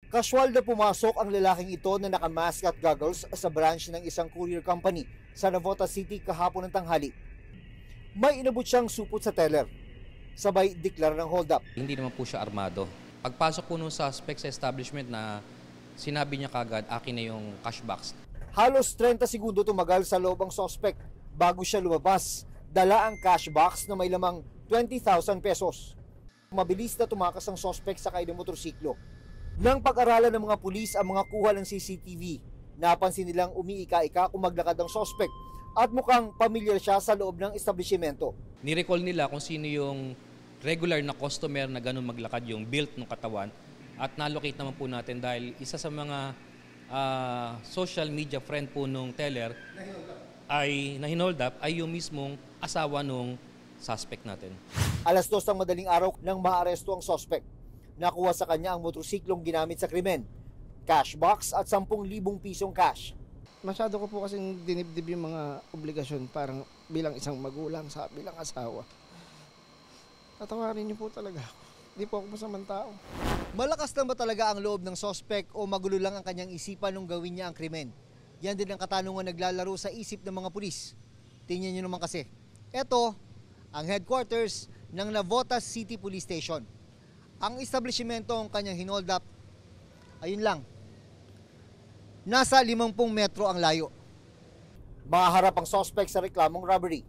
Casual na pumasok ang lalaking ito na nakamask at goggles sa branch ng isang courier company sa Navotas City kahapon ng tanghali. May inabot siyang supot sa teller, sabay deklara ng hold up. Hindi naman po siya armado. Pagpasok po nung suspect sa establishment na sinabi niya kagad, akin na yung cash box. Halos 30 segundo tumagal sa loob ang suspect bago siya lumabas. Dala ang cash box na may lamang 20,000 pesos. Mabilis na tumakas ang suspect sakay ng motorsiklo. Nang pag-aralan ng mga pulis ang mga kuha ng CCTV, napansin nilang umiika-ika kung maglakad ang suspect at mukhang pamilyar siya sa loob ng establishmento. Ni-recall nila kung sino yung regular na customer na ganun maglakad, yung built ng katawan, at na-locate naman po natin dahil isa sa mga social media friend po nung teller ay na-hold up ay yung mismong asawa nung suspect natin. Alas 2 ng madaling araw nang maaresto ang suspect. Nakuha sa kanya ang motorsiklong ginamit sa krimen, cash box at 10,000 pisong cash. Masyado ko po kasing dinibdib yung mga obligasyon parang bilang isang magulang sa bilang asawa. Tatawarin niyo po talaga ako. Hindi po ako masamang tao. Malakas lang ba talaga ang loob ng suspect o magulo lang ang kanyang isipan nung gawin niya ang krimen? Yan din ang katanungan naglalaro sa isip ng mga pulis. Tingnan niyo naman kasi. Ito ang headquarters ng Navotas City Police Station. Ang establishmento ang kanyang hinold up, ayun lang, nasa 50 metro ang layo. Maharap ang suspect sa reklamong robbery.